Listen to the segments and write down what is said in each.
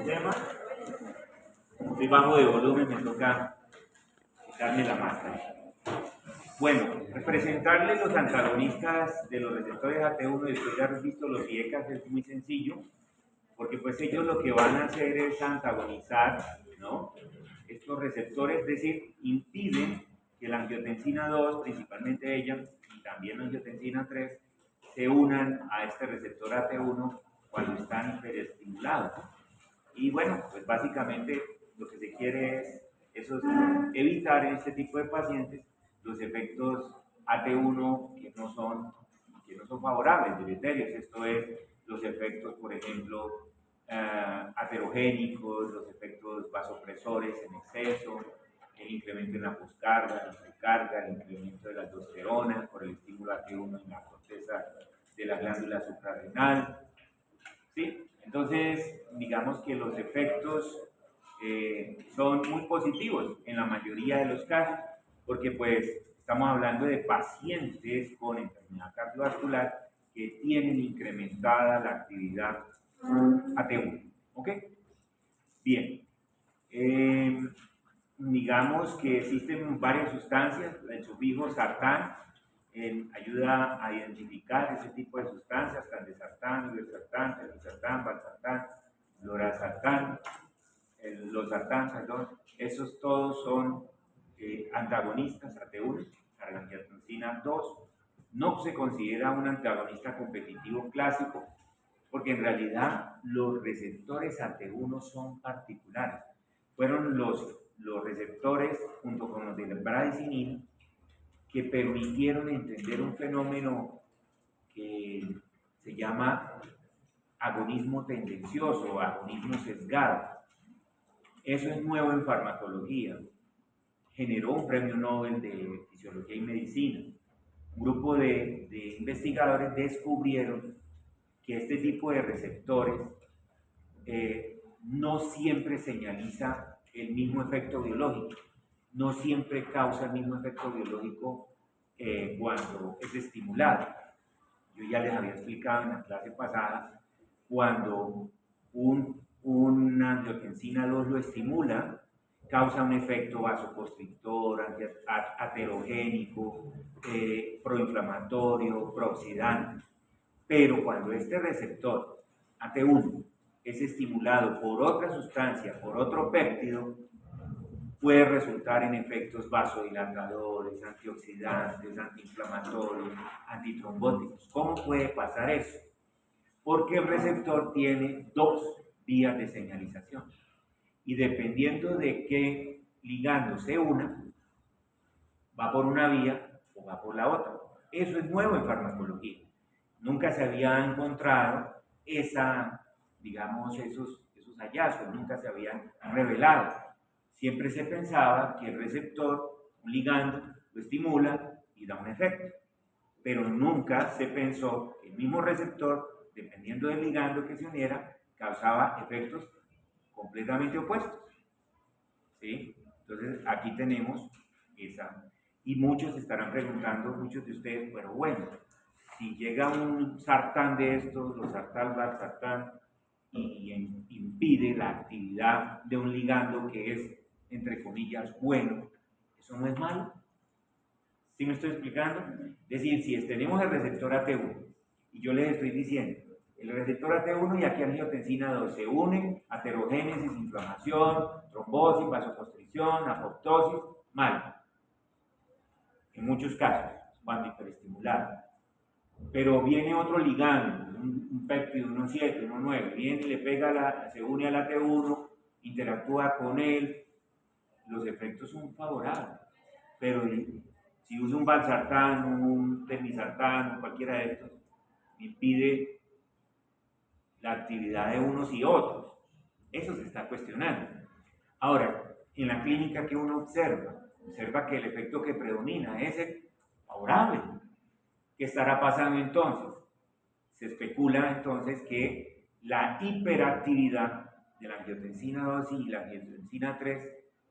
tema. Estoy bajo de volumen, me toca quitarme la máscara. Bueno, presentarle los antagonistas de los receptores AT1 después de haber visto los IECAS es muy sencillo, porque pues ellos lo que van a hacer es antagonizar, ¿no?, estos receptores, es decir, impiden que la angiotensina 2, principalmente ella, y también la angiotensina 3, se unan a este receptor AT1 cuando están hiperestimulados. Y bueno, pues básicamente lo que se quiere es evitar en este tipo de pacientes los efectos AT1 que no son favorables, deleterios. Esto es los efectos, por ejemplo, aterogénicos, los efectos vasopresores en exceso, el incremento en la poscarga, la precarga, el incremento de la aldosterona por el estímulo AT1 en la corteza de la glándula suprarrenal, ¿sí? Entonces, digamos que los efectos son muy positivos en la mayoría de los casos, porque pues estamos hablando de pacientes con enfermedad cardiovascular que tienen incrementada la actividad AT1, ¿ok? Bien, digamos que existen varias sustancias, el sufijo sartán ayuda a identificar ese tipo de sustancias, candesartán, irbesartán, telmisartán, valsartán, lorazartán, losartán, perdón. Esos todos son antagonistas AT1, a la angiotensina 2. No se considera un antagonista competitivo clásico, porque en realidad los receptores AT1 son particulares. Fueron los receptores, junto con los de la bradicininina, que permitieron entender un fenómeno que se llama agonismo tendencioso o agonismo sesgado. Eso es nuevo en farmacología. Generó un premio Nobel de Fisiología y Medicina. Un grupo de investigadores descubrieron que este tipo de receptores no siempre señaliza el mismo efecto biológico, no siempre causa el mismo efecto biológico cuando es estimulado. Yo ya les había explicado en la clase pasada, cuando una angiotensina 2 lo estimula, causa un efecto vasoconstrictor, aterogénico, proinflamatorio, prooxidante. Pero cuando este receptor AT1 es estimulado por otra sustancia, por otro péptido, puede resultar en efectos vasodilatadores, antioxidantes, antiinflamatorios, antitrombóticos. ¿Cómo puede pasar eso? Porque el receptor tiene dos vías de señalización. Y dependiendo de qué ligando se una, va por una vía o va por la otra. Eso es nuevo en farmacología. Nunca se había encontrado esos hallazgos, nunca se habían revelado. Siempre se pensaba que el receptor, un ligando, lo estimula y da un efecto. Pero nunca se pensó que el mismo receptor, dependiendo del ligando que se uniera, causaba efectos completamente opuestos, ¿sí? Entonces aquí tenemos esa. Y muchos estarán preguntando, muchos de ustedes, pero bueno, si llega un sartán de estos, los sartán, valsartán, y impide la actividad de un ligando que es, entre comillas, bueno, ¿eso no es malo? ¿Sí me estoy explicando? Es decir, si tenemos el receptor AT1 y yo les estoy diciendo, el receptor AT1 y aquí angiotensina 2 se unen, aterogénesis, inflamación, trombosis, vasoconstricción, apoptosis, mal. En muchos casos, cuando hiperestimulado. Pero viene otro ligando, un péptido, 1,7, 1,9, viene y le pega, se une al AT1, interactúa con él, los efectos son favorables. Pero si uso un valsartán, un telmisartán, cualquiera de estos, impide la actividad de unos y otros. Eso se está cuestionando. Ahora, en la clínica, ¿qué uno observa? Observa que el efecto que predomina es el favorable. ¿Qué estará pasando entonces? Se especula entonces que la hiperactividad de la angiotensina 2 y la angiotensina 3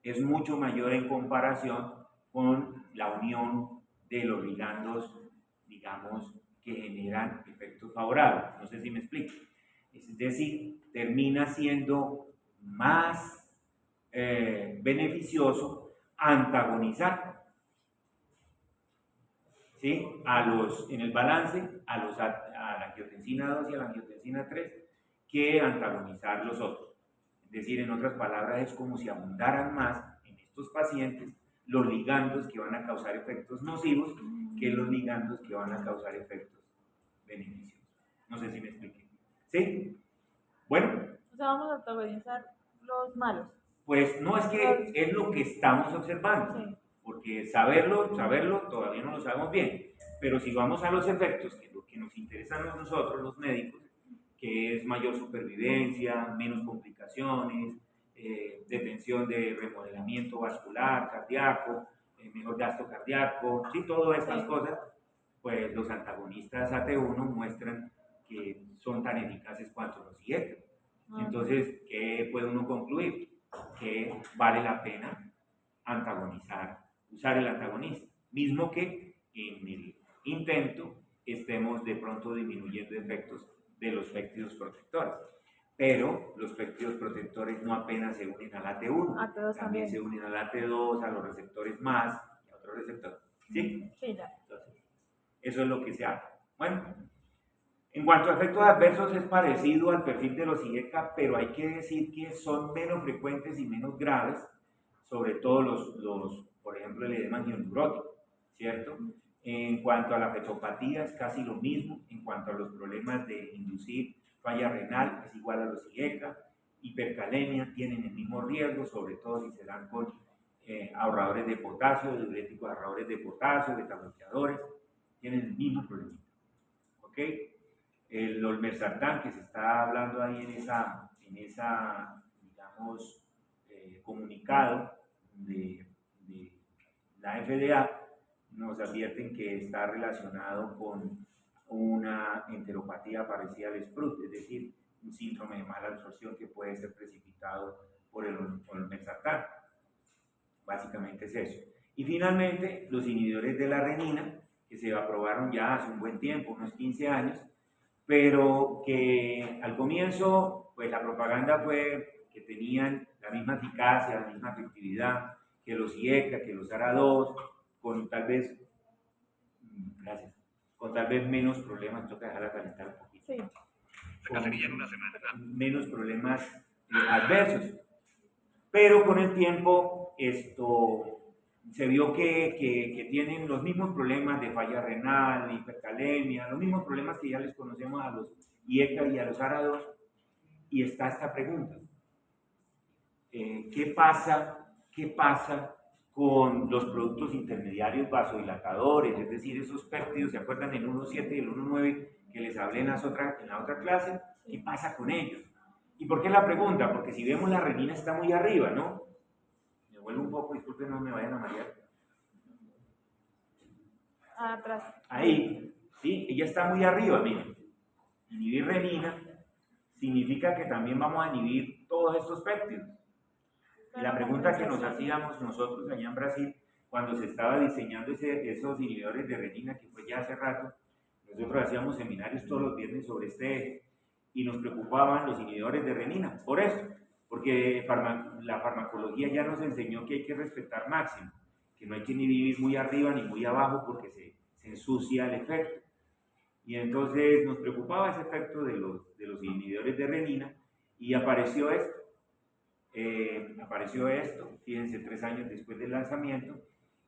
es mucho mayor en comparación con la unión de los ligandos, digamos, que generan efectos favorables. No sé si me explico. Es decir, termina siendo más beneficioso antagonizar, ¿sí? En el balance a la angiotensina 2 y a la angiotensina 3 que antagonizar los otros. Es decir, en otras palabras, es como si abundaran más en estos pacientes los ligandos que van a causar efectos nocivos que los ligandos que van a causar efectos beneficiosos. No sé si me expliqué. ¿Sí? Bueno. O sea, vamos a antagonizar los malos. Pues no, es que es lo que estamos observando. Sí. Porque saberlo, todavía no lo sabemos bien. Pero si vamos a los efectos, que es lo que nos interesan a nosotros, los médicos, que es mayor supervivencia, menos complicaciones, detención de remodelamiento vascular, cardíaco, mejor gasto cardíaco, sí, todas estas cosas, pues los antagonistas AT1 muestran que son tan eficaces cuanto los IECA. Entonces, ¿qué puede uno concluir? Que vale la pena antagonizar, usar el antagonista, mismo que en el intento estemos de pronto disminuyendo efectos de los péptidos protectores. Pero los péptidos protectores no apenas se unen al AT1, también se unen al AT2, a los receptores más y a otros receptores. ¿Sí? Sí, ya. Entonces, eso es lo que se hace. Bueno, en cuanto a efectos adversos es parecido al perfil de los IECA, pero hay que decir que son menos frecuentes y menos graves, sobre todo por ejemplo, el edema angioneurótico, ¿cierto? En cuanto a la fetopatía es casi lo mismo, en cuanto a los problemas de inducir falla renal es igual a los IECA, hipercalemia tienen el mismo riesgo, sobre todo si se dan con ahorradores de potasio, diuréticos ahorradores de potasio, betabloqueadores, tienen el mismo problema, ¿ok? El olmesartán que se está hablando ahí en esa digamos, comunicado de la FDA, nos advierten que está relacionado con una enteropatía parecida al SPRUT, es decir, un síndrome de mala absorción que puede ser precipitado por el olmesartán. Básicamente es eso. Y finalmente, los inhibidores de la renina, que se aprobaron ya hace un buen tiempo, unos 15 años, pero que al comienzo, pues la propaganda fue que tenían la misma eficacia, la misma efectividad que los IECA, que los ARA2, con tal vez, gracias, con tal vez menos problemas, toca dejarla calentar un poquito. Sí. En una semana. Menos problemas adversos. Pero con el tiempo se vio que tienen los mismos problemas de falla renal, hipercalemia, los mismos problemas que ya les conocemos a los IECA y a los ARA2. Y está esta pregunta. ¿Qué pasa con los productos intermediarios vasodilatadores? Es decir, esos péptidos, ¿se acuerdan el 1.7 y el 1.9 que les hablé en la otra clase? ¿Qué pasa con ellos? ¿Y por qué la pregunta? Porque si vemos la renina está muy arriba, ¿no? Me vuelvo un poco, disculpen, no me vayan a marear. Atrás. Ahí, sí, ella está muy arriba, miren. Inhibir renina significa que también vamos a inhibir todos estos péptidos. Y la pregunta que nos hacíamos nosotros allá en Brasil, cuando se estaba diseñando esos inhibidores de renina, que fue ya hace rato, nosotros hacíamos seminarios todos los viernes sobre este eje, y nos preocupaban los inhibidores de renina, por eso, porque la farmacología ya nos enseñó que hay que respetar máximo, que no hay que ni vivir muy arriba ni muy abajo porque se ensucia el efecto. Y entonces nos preocupaba ese efecto de los inhibidores de renina, y apareció esto, fíjense, 3 años después del lanzamiento,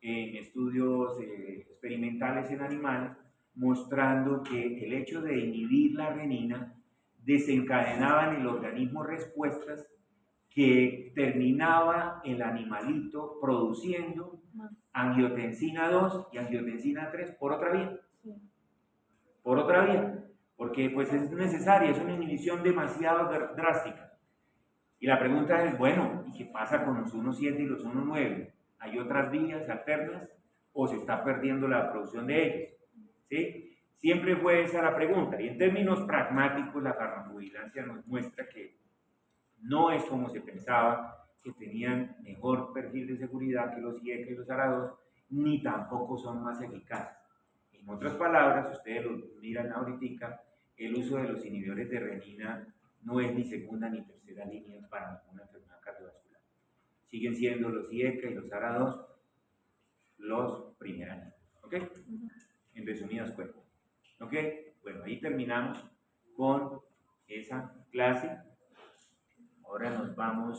en estudios experimentales en animales, mostrando que el hecho de inhibir la renina desencadenaba en el organismo respuestas que terminaba el animalito produciendo angiotensina 2 y angiotensina 3 por otra vía. Por otra vía, porque pues es necesaria, es una inhibición demasiado drástica. Y la pregunta es, bueno, ¿y qué pasa con los 1.7 y los 1.9? ¿Hay otras vías alternas o se está perdiendo la producción de ellos? ¿Sí? Siempre fue esa la pregunta. Y en términos pragmáticos, la farmacovigilancia nos muestra que no es como se pensaba, que tenían mejor perfil de seguridad que los IECA y los ARA2, ni tampoco son más eficaces. En otras palabras, ustedes lo miran ahorita, el uso de los inhibidores de renina no es ni segunda ni tercera línea para ninguna enfermedad. siguen siendo los IECA y los ARA2 los primeros. ¿Ok? En resumidas cuentas. ¿Ok? Bueno, ahí terminamos con esa clase. Ahora nos vamos